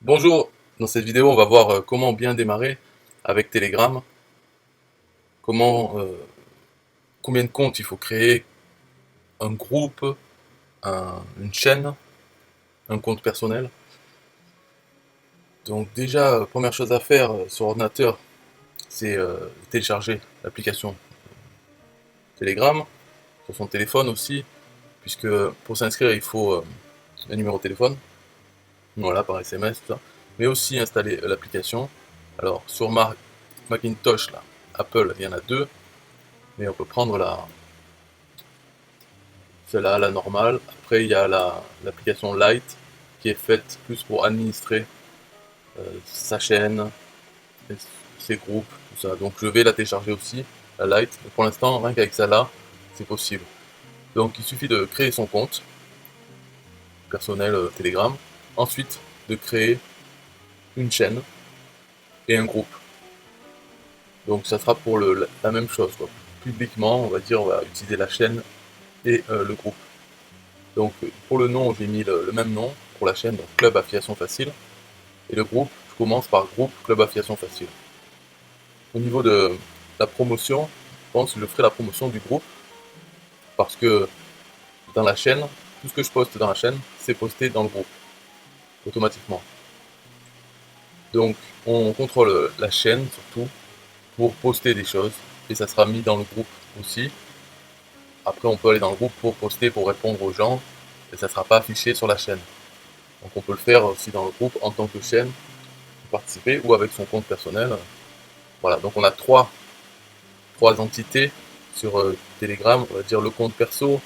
Bonjour, dans cette vidéo on va voir comment bien démarrer avec Telegram, comment, combien de comptes il faut créer, un groupe, une chaîne, un compte personnel. Donc déjà, première chose à faire sur ordinateur, c'est télécharger l'application Telegram, sur son téléphone aussi, puisque pour s'inscrire il faut un numéro de téléphone, voilà, par SMS, tout ça, mais aussi installer l'application. Alors sur Macintosh, là, Apple, il y en a deux, mais on peut prendre celle-là, la normale. Après, il y a l'application Lite qui est faite plus pour administrer sa chaîne, ses groupes, tout ça. Donc je vais la télécharger aussi, la Lite. Mais pour l'instant, rien qu'avec celle-là, c'est possible. Donc il suffit de créer son compte personnel Telegram. Ensuite, de créer une chaîne et un groupe. Donc ça sera pour la même chose, quoi. Publiquement, on va dire, on va utiliser la chaîne et le groupe. Donc pour le nom, j'ai mis le même nom pour la chaîne, donc Club Affiliation Facile. Et le groupe, je commence par groupe Club Affiliation Facile. Au niveau de la promotion, je pense que je ferai la promotion du groupe parce que dans la chaîne, tout ce que je poste dans la chaîne, c'est posté dans le groupe, automatiquement. Donc on contrôle la chaîne surtout pour poster des choses et ça sera mis dans le groupe aussi. Après on peut aller dans le groupe pour poster, pour répondre aux gens et ça ne sera pas affiché sur la chaîne. Donc on peut le faire aussi dans le groupe en tant que chaîne, participer ou avec son compte personnel. Voilà, donc on a trois entités sur Telegram, on va dire le compte perso,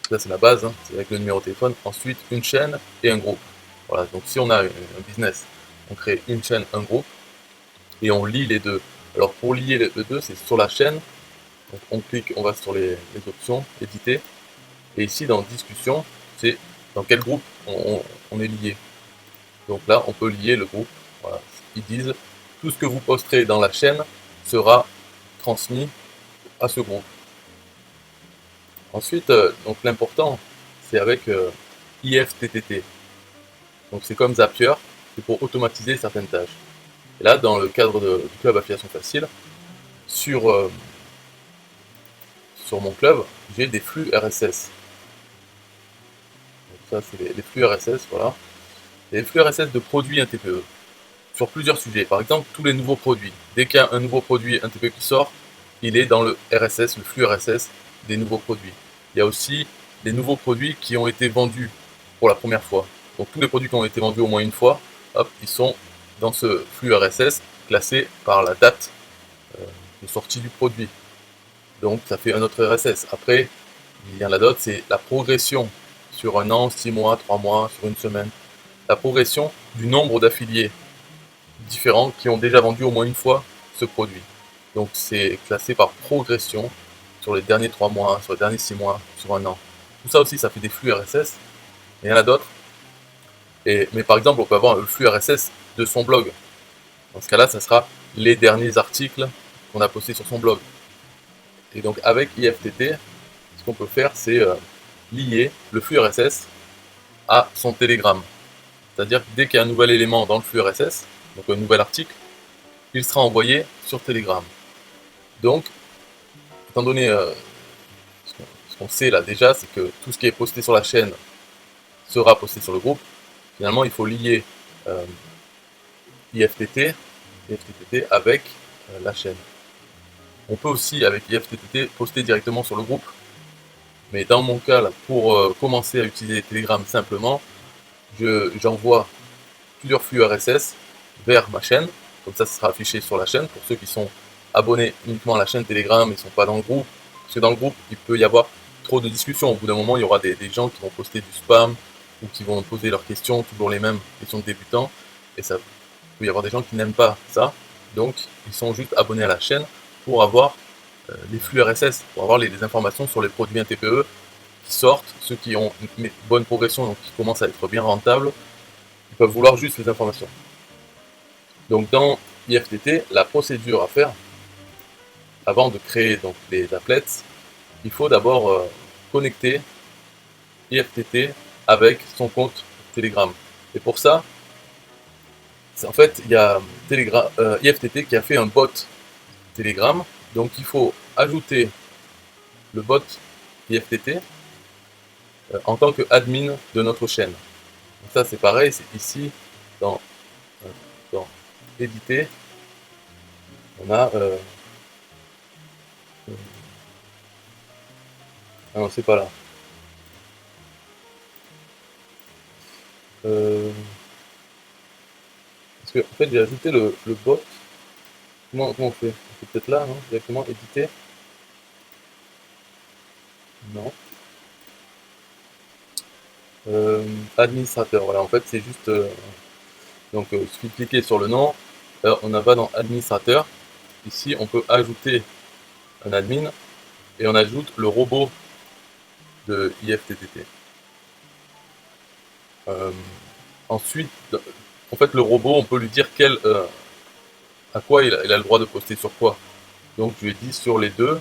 ça c'est la base, hein, c'est avec le numéro de téléphone, ensuite une chaîne et un groupe. Voilà, donc si on a un business, on crée une chaîne, un groupe, et on lie les deux. Alors pour lier les deux, c'est sur la chaîne, donc on clique, on va sur les options, éditer, et ici dans discussion, c'est dans quel groupe on est lié. Donc là, on peut lier le groupe, voilà, ils disent, tout ce que vous posterez dans la chaîne sera transmis à ce groupe. Ensuite, donc l'important, c'est avec IFTTT. Donc c'est comme Zapier, c'est pour automatiser certaines tâches. Et là, dans le cadre du club Affiliation Facile, sur, sur mon club, j'ai des flux RSS. Donc ça, c'est les flux RSS, voilà. Les flux RSS de produits NTPE, sur plusieurs sujets. Par exemple, tous les nouveaux produits. Dès qu'il y a un nouveau produit NTPE qui sort, il est dans le RSS, le flux RSS des nouveaux produits. Il y a aussi les nouveaux produits qui ont été vendus pour la première fois. Donc tous les produits qui ont été vendus au moins une fois, hop, ils sont dans ce flux RSS classés par la date de sortie du produit. Donc ça fait un autre RSS. Après, il y en a d'autres, c'est la progression sur un an, 6 mois, 3 mois, sur une semaine. La progression du nombre d'affiliés différents qui ont déjà vendu au moins une fois ce produit. Donc c'est classé par progression sur les derniers 3 mois, sur les derniers 6 mois, sur un an. Tout ça aussi, ça fait des flux RSS. Et il y en a d'autres. Mais par exemple, on peut avoir le flux RSS de son blog. Dans ce cas-là, ça sera les derniers articles qu'on a postés sur son blog. Et donc avec IFTT, ce qu'on peut faire, c'est lier le flux RSS à son Telegram. C'est-à-dire que dès qu'il y a un nouvel élément dans le flux RSS, donc un nouvel article, il sera envoyé sur Telegram. Donc, étant donné ce qu'on sait là déjà, c'est que tout ce qui est posté sur la chaîne sera posté sur le groupe. Finalement, il faut lier euh, IFTT, avec la chaîne. On peut aussi, avec IFTTT, poster directement sur le groupe. Mais dans mon cas, là, pour commencer à utiliser Telegram simplement, j'envoie plusieurs flux RSS vers ma chaîne. Comme ça sera affiché sur la chaîne pour ceux qui sont abonnés uniquement à la chaîne Telegram et ne sont pas dans le groupe. Parce que dans le groupe, il peut y avoir trop de discussions. Au bout d'un moment, il y aura des gens qui vont poster du spam ou qui vont poser leurs questions, toujours les mêmes questions de débutants. Et ça peut y avoir des gens qui n'aiment pas ça. Donc, ils sont juste abonnés à la chaîne pour avoir les flux RSS, pour avoir les informations sur les produits NTPE qui sortent, ceux qui ont une bonne progression, donc qui commencent à être bien rentables, ils peuvent vouloir juste les informations. Donc dans IFTT, la procédure à faire, avant de créer donc les applets, il faut d'abord connecter IFTT avec son compte Telegram. Et pour ça, En fait, il y a IFTT qui a fait un bot Telegram, donc il faut ajouter le bot IFTT en tant qu'admin de notre chaîne. Donc ça c'est pareil, c'est ici dans, dans éditer, on a ah non, c'est pas là. Parce que en fait j'ai ajouté le bot. Comment on fait? C'est peut-être là, non? Directement éditer? Non. Administrateur, voilà, en fait c'est juste donc il suffit de cliquer sur le nom. Alors, on va dans administrateur. Ici on peut ajouter un admin et on ajoute le robot de IFTTT. Ensuite, en fait le robot on peut lui dire à quoi il a le droit de poster sur quoi. Donc je lui ai dit sur les deux,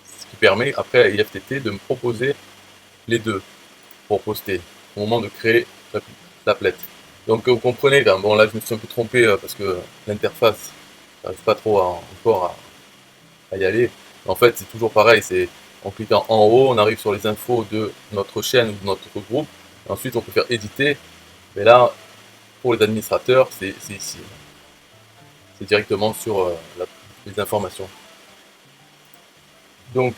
ce qui permet après à IFTT de me proposer les deux pour poster au moment de créer l'applet. Donc vous comprenez, là, bon là je me suis un peu trompé parce que l'interface, j'arrive pas trop encore à y aller. En fait c'est toujours pareil, c'est en cliquant en haut, on arrive sur les infos de notre chaîne ou de notre groupe, et ensuite on peut faire éditer, mais là pour les administrateurs c'est ici. C'est directement sur les informations. Donc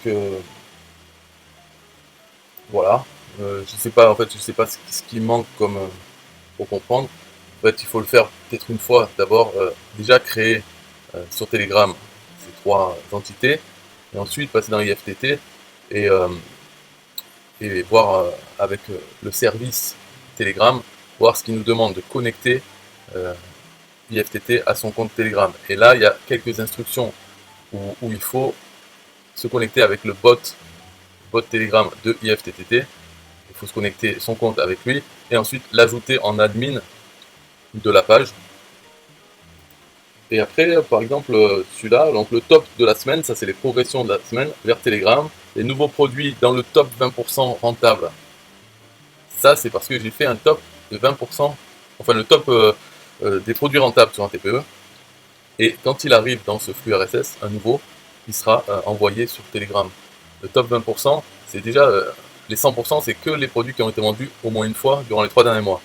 voilà, je sais pas en fait, je sais pas ce qui manque comme pour comprendre. En fait, il faut le faire peut-être une fois. D'abord, déjà créer sur Telegram ces trois entités, et ensuite passer dans IFTT et, et voir avec le service Telegram, voir ce qu'il nous demande de connecter IFTT à son compte Telegram. Et là, il y a quelques instructions où il faut se connecter avec le bot Telegram de IFTTT. Il faut se connecter son compte avec lui et ensuite l'ajouter en admin de la page. Et après, par exemple, celui-là, donc le top de la semaine, ça c'est les progressions de la semaine vers Telegram. Les nouveaux produits dans le top 20% rentable. Ça, c'est parce que j'ai fait un top de 20%, enfin le top des produits rentables sur un TPE. Et quand il arrive dans ce flux RSS, un nouveau, il sera envoyé sur Telegram. Le top 20%, c'est déjà les 100%, c'est que les produits qui ont été vendus au moins une fois durant les 3 derniers mois.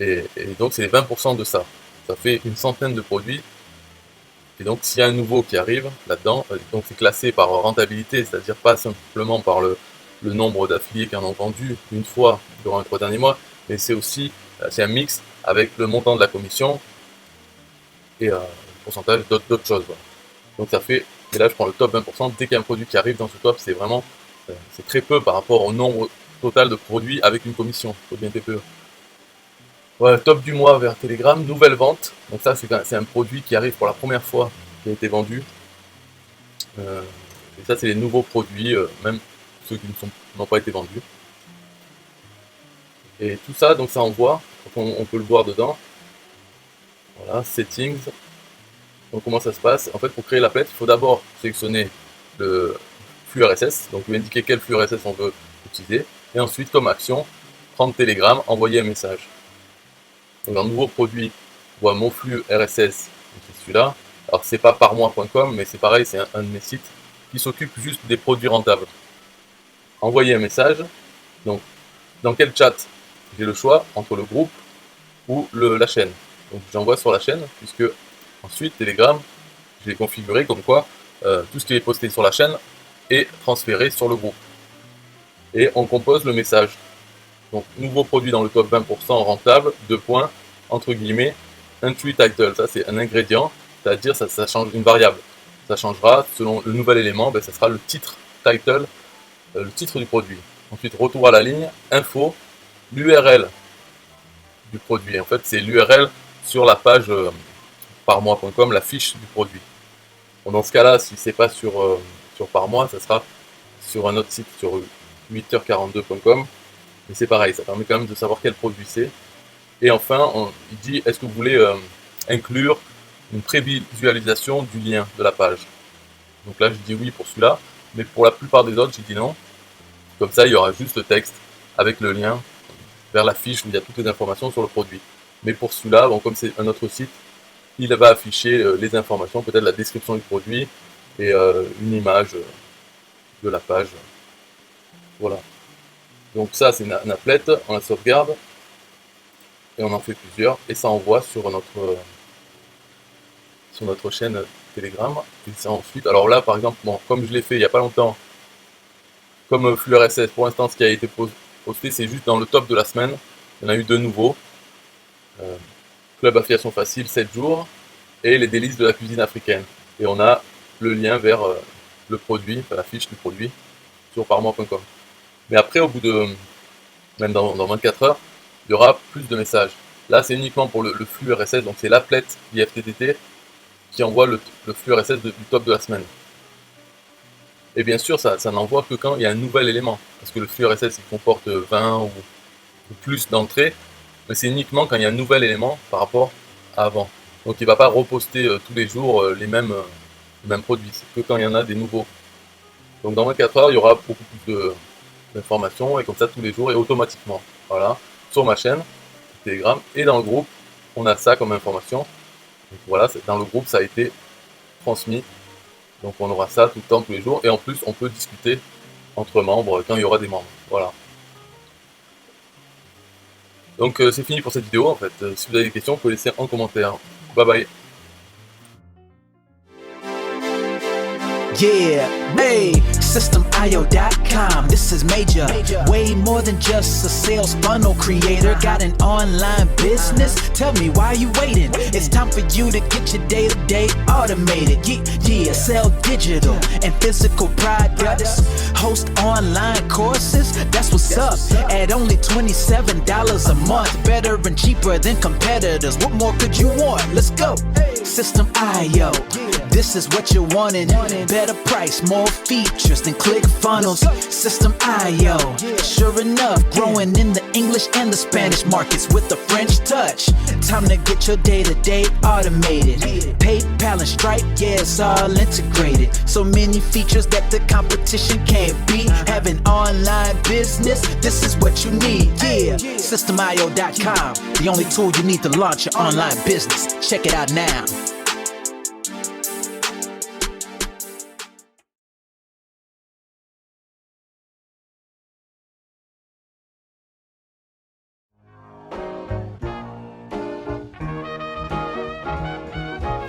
Et donc c'est les 20% de ça. Ça fait une centaine de produits. Et donc s'il y a un nouveau qui arrive là-dedans, donc c'est classé par rentabilité, c'est-à-dire pas simplement par le nombre d'affiliés qui en ont vendu une fois durant les 3 derniers mois, mais c'est aussi c'est un mix avec le montant de la commission et le pourcentage d'autres choses. Voilà. Donc ça fait, et là je prends le top 20%, dès qu'il y a un produit qui arrive dans ce top, c'est vraiment, c'est très peu par rapport au nombre total de produits avec une commission, faut bien TPE. Voilà, top du mois vers Telegram, nouvelle vente, donc ça c'est un produit qui arrive pour la première fois, qui a été vendu. Et ça c'est les nouveaux produits, même ceux qui n'ont pas été vendus. Et tout ça, donc ça envoie, donc on peut le voir dedans. Voilà, settings. Donc comment ça se passe? En fait, pour créer l'applet, il faut d'abord sélectionner le flux RSS, donc lui indiquer quel flux RSS on veut utiliser, et ensuite comme action, prendre Telegram, envoyer un message. Donc dans nouveau produit, on voit mon flux RSS, c'est celui-là. Alors c'est pas parmois.com, mais c'est pareil, c'est un de mes sites qui s'occupe juste des produits rentables. Envoyer un message, donc dans quel chat? J'ai le choix entre le groupe ou la chaîne. Donc j'envoie sur la chaîne, puisque ensuite Telegram, je l'ai configuré comme quoi tout ce qui est posté sur la chaîne est transféré sur le groupe. Et on compose le message. Donc nouveau produit dans le top 20% rentable, 2 points, entre guillemets, entry title, ça c'est un ingrédient, c'est-à-dire ça change une variable. Ça changera selon le nouvel élément, ça sera le titre, title, le titre du produit. Ensuite retour à la ligne, info, l'URL du produit. En fait c'est l'URL sur la page parmois.com, la fiche du produit. Bon, dans ce cas-là, si c'est pas sur parmois, ça sera sur un autre site, sur 8h42.com. Mais c'est pareil, ça permet quand même de savoir quel produit c'est. Et enfin, il dit, est-ce que vous voulez inclure une prévisualisation du lien de la page? Donc là, je dis oui pour celui-là, mais pour la plupart des autres, j'ai dit non. Comme ça, il y aura juste le texte avec le lien vers la fiche où il y a toutes les informations sur le produit. Mais pour celui-là, bon, comme c'est un autre site, il va afficher les informations, peut-être la description du produit et une image de la page. Voilà. Donc ça, c'est une applet, on la sauvegarde et on en fait plusieurs et ça envoie sur notre chaîne Telegram. Et ça ensuite, alors là, par exemple, bon, comme je l'ai fait il n'y a pas longtemps, comme flux RSS, pour l'instant, ce qui a été posté, c'est juste dans le top de la semaine. Il y en a eu 2 nouveaux. Club affiliation facile, 7 jours, et les délices de la cuisine africaine. Et on a le lien vers le produit, enfin la fiche du produit, sur parmois.com. Mais après, au bout de, même dans 24 heures, il y aura plus de messages. Là, c'est uniquement pour le flux RSS, donc c'est l'applet IFTTT qui envoie le flux RSS du top de la semaine. Et bien sûr, ça n'envoie que quand il y a un nouvel élément, parce que le flux RSS il comporte 20 ou plus d'entrées, mais c'est uniquement quand il y a un nouvel élément par rapport à avant. Donc il ne va pas reposter tous les jours les mêmes produits, c'est que quand il y en a des nouveaux. Donc dans 24 heures, il y aura beaucoup plus d'informations, et comme ça tous les jours et automatiquement. Voilà, sur ma chaîne Telegram et dans le groupe, on a ça comme information. Donc voilà, dans le groupe, ça a été transmis. Donc on aura ça tout le temps, tous les jours, et en plus on peut discuter entre membres quand il y aura des membres. Voilà. Donc c'est fini pour cette vidéo en fait. Si vous avez des questions, vous pouvez laisser en commentaire. Bye bye. Yeah, hey, SystemIO.com, this is major. Way more than just a sales funnel creator. Got an online business? Tell me, why you waiting? It's time for you to get your day-to-day automated. Yeah, sell digital and physical products. Host online courses, that's what's up. At only $27 a month. Better and cheaper than competitors. What more could you want? Let's go. System.io, this is what you're wanting. Better price, more features than ClickFunnels. System.io, sure enough, growing in the English and the Spanish markets with the French touch. Time to get your day-to-day automated. PayPal and Stripe, yeah, it's all integrated. So many features that the competition can't beat. Have an online business, this is what you need. Yeah, SystemIO.com, the only tool you need to launch your online business. Check it out now.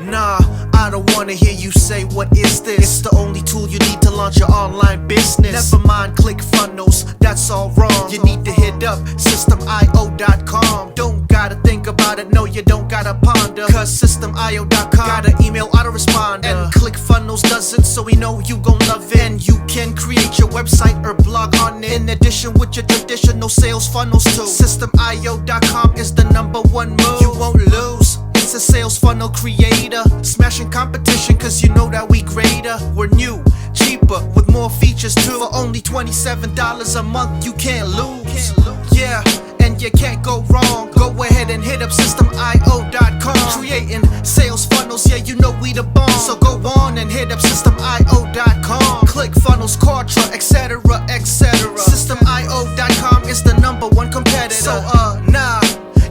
Nah, I don't wanna hear you say what is this. It's the only tool you need to launch your online business. Never mind ClickFunnels, that's all wrong. You need to hit up SystemIO.com. Don't gotta think about it, no you don't gotta ponder. Cause SystemIO.com got an email autoresponder. And ClickFunnels doesn't, so we know you gon' love it. And you can create your website or blog on it. In addition with your traditional sales funnels too. SystemIO.com is the #1 move. You won't lose. It's a sales funnel creator, smashing competition cause you know that we greater. We're new, cheaper, with more features too. For only $27 a month, you can't lose. Yeah, and you can't go wrong. Go ahead and hit up SystemIO.com. Creating sales funnels, yeah, you know we the bomb. So go on and hit up SystemIO.com. ClickFunnels, Kartra, etc, etc. SystemIO.com is the #1 competitor. So nah,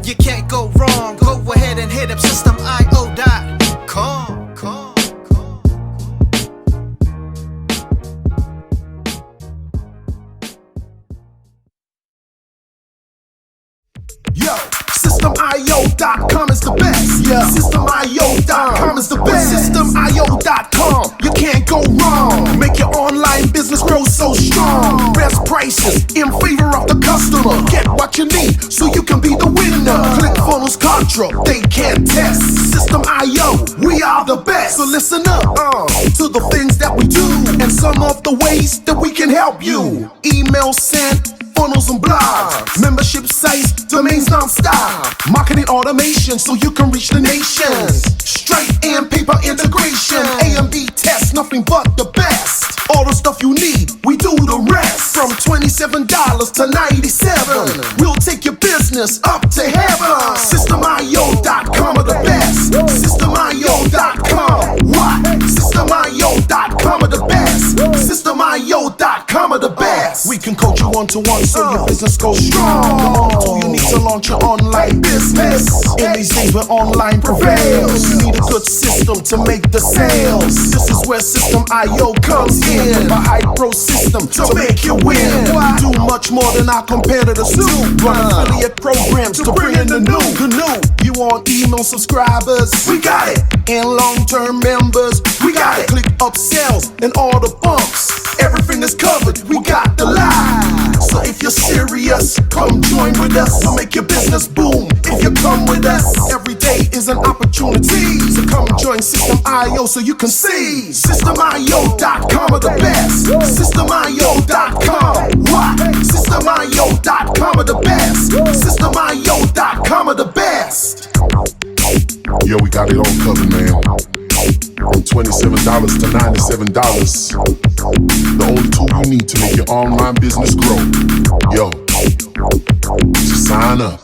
you can't go wrong. Go ahead and hit up SystemIO.com. Yo, SystemIO.com is the best. Yeah, SystemIO.com is the best. SystemIO.com, you can't go wrong. Make your online business grow so strong. Best prices in favor of the customer. Get what you need so you can be the winner. ClickFunnels, Kartra, they can't test. System.io, we are the best. So listen up to the things that we do and some of the ways that we can help you. Email sent, funnels and blogs, membership sites, domains non-stop, marketing automation so you can reach the nations. Stripe and paper integration, A and B tests, nothing but the best. All the stuff you need, we do the rest. From $27 to $97, we'll take your business up to heaven. SystemIO.com are the best. SystemIO.com, what? SystemIO.com are the best. SystemIO.com are the best. We can coach you one-to-one so your business goes strong. All you need to launch your online business. In these days where online prevails, you need a good system to make the sales. This is where System IO comes in. A high pro system to make you win. Do much more than our competitors do. Run affiliate programs to bring in the new. You want email subscribers? We got it. And long-term members? We got it. Click upsells and all the bumps. Everything is covered. We got the line. So if you're serious, come join with us. We'll make your business boom. If you come with us, every day is an opportunity. So come join System IO so you can see. SystemIO.com are the best. SystemIO.com. What? SystemIO.com are the best. SystemIO.com are the best. Yo, we got it all covered, man. From $27 to $97. The only tool you need to make your online business grow. Yo, just sign up.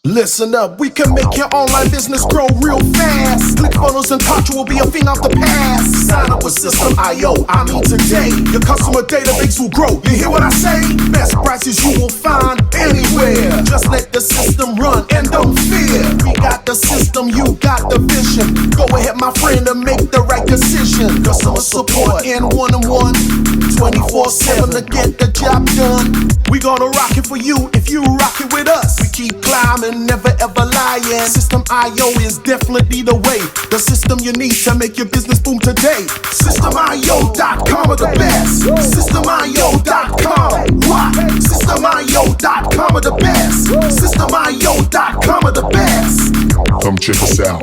Listen up, we can make your online business grow real fast. ClickFunnels and Contra will be a thing of the past. Sign up with System IO, I mean today. Your customer database will grow, you hear what I say? Best prices you will find anywhere. Just let the system run and don't fear. We got the system, you got the vision. Go ahead my friend and make the right decision. Customer support in one-on-one, 24/7 to get the job done. We gonna rock it for you if you rock it with us. We keep climbing, never ever lying. System IO is definitely the way. The system you need to make your business boom today. SystemIO.com are the best. SystemIO.com. What? SystemIO.com are the best. SystemIO.com are the best. Come check us out.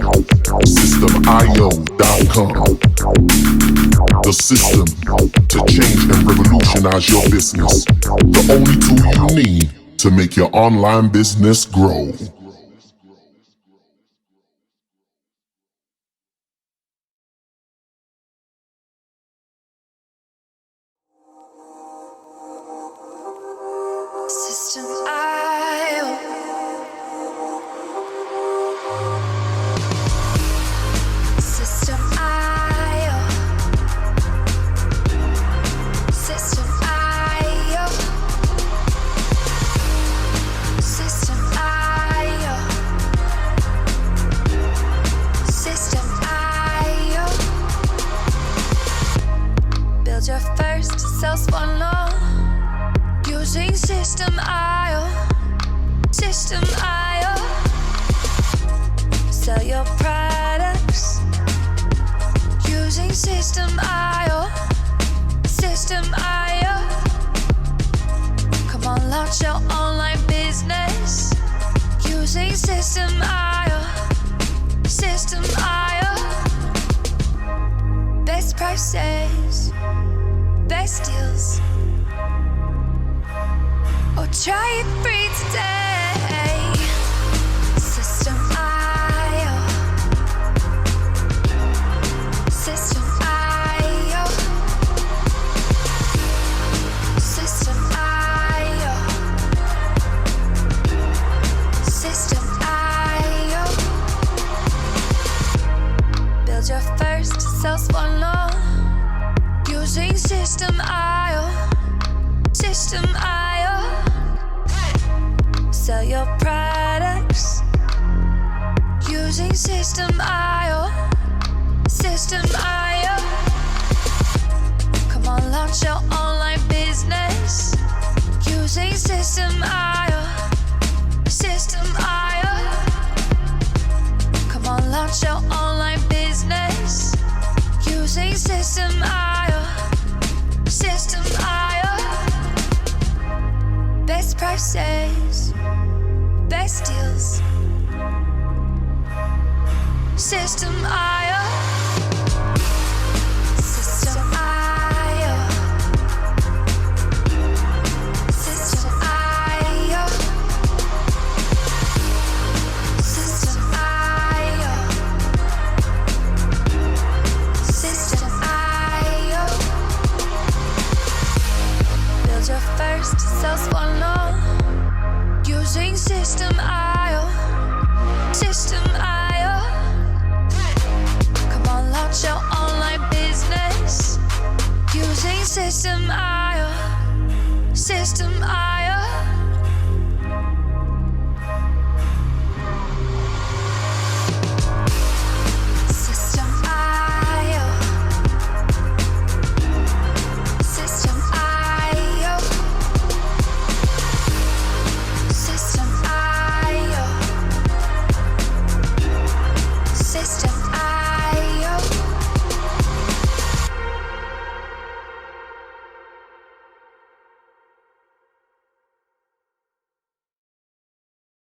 SystemIO.com. The system to change and revolutionize your business. The only tool you need to make your online business grow. System IO. System IO. System IO. System IO. System IO. Build your first sales funnel using System IO. System IO. Sell your products using System IO. System IO. Come on, launch your online business using System IO. System IO. Best prices, best deals. Or try it free today. System IO. System IO. System IO. System IO. Build your first sales funnel using System IO. System IO. Sell your products using System IO. System IO. Come on, launch your online business using System IO. System IO. Come on, launch your online business using System IO. System IO. Best prices, best deals. System IO.